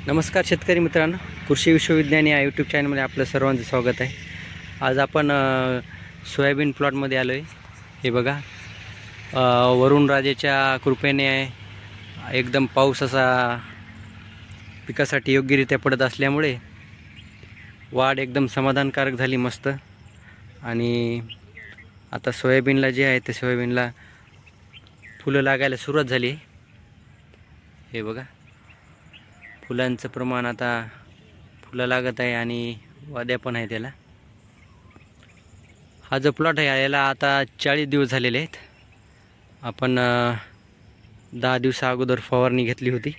नमस्कार शेतकरी मित्रांनो, कृषी विश्वविज्ञान या यूट्यूब चॅनलमध्ये आपलं सर्वांचं स्वागत आहे। आज आपण सोयाबीन प्लॉटमध्ये आलो आहे। हे बघा, वरुण राजेच्या कृपेने एकदम पाऊस असा पिकासाठी योग्यरित्या पडत असल्यामुळे वाढ एकदम समाधानकारक झाली मस्त। आणि आता सोयाबीनला जे आहे ते सोयाबीनला फुलं लागायला सुरुवात झाली। हे बघा, फुलांचं प्रमाण आता फुलं लागत आहे आणि वाद्या पण आहे त्याला। हा जो प्लॉट आहे याला आता 40 दिवस झालेले आहेत। आपण 10 दिवसा अगोदर फवारणी घेतली होती,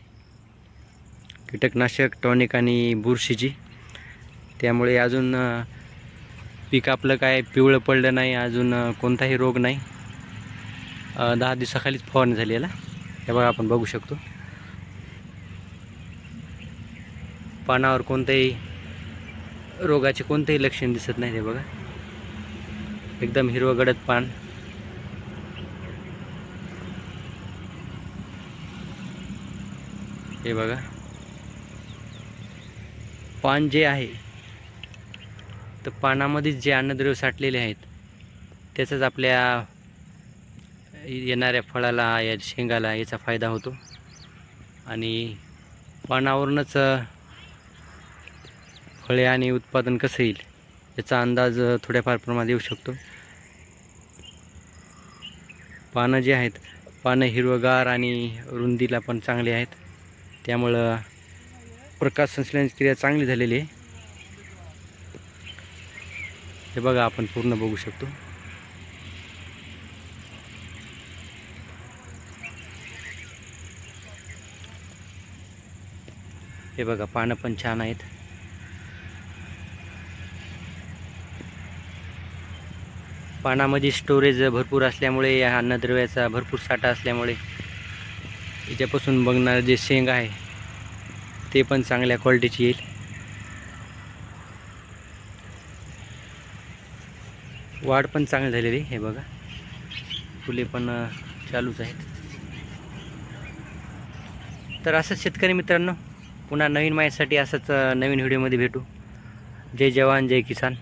कीटकनाशक, टॉनिक आणि बुरशीची। त्यामुळे अजून पीक आपलं काय पिवळं पडलं नाही, अजून कोणताही रोग नाही। 10 दिवसाखालीच फवारणी झाली याला। हे बघा, आपण बघू शकतो पानावर कोणतेही रोगाचे कोणतेही लक्षण दिसत नाही। हे बघा, एकदम हिरवं गडद पान। हे बघा, पान जे आहे तर पानामध्ये जे अन्नद्रव्य साठलेले आहेत त्याचाच आपल्या येणाऱ्या फळाला या शेंगाला याचा फायदा होतो। आणि पानावरूनच फळे आणि उत्पादन कसं येईल याचा अंदाज थोड्याफार प्रमाणात येऊ शकतो। पानं जे आहेत, पानं हिरवगार आणि रुंदीला पण चांगली आहेत, त्यामुळं प्रकाश संश्लेषणाची क्रिया चांगली झालेली आहे। हे बघा, आपण पूर्ण बघू शकतो। हे बघा, पानं पण छान आहेत। पानामध्ये स्टोरेज भरपूर असल्यामुळे, या अन्नद्रव्याचा भरपूर साठा असल्यामुळे याच्यापासून बघणारं जे शेंग आहे ते पण चांगल्या क्वालिटीची येईल। वाढ पण चांगली झालेली। हे बघा, फुले पण चालूच आहेत। तर असंच शेतकरी मित्रांनो, पुन्हा नवीन माहितीसाठी असंच नवीन व्हिडिओमध्ये भेटू। जय जवान, जय किसान।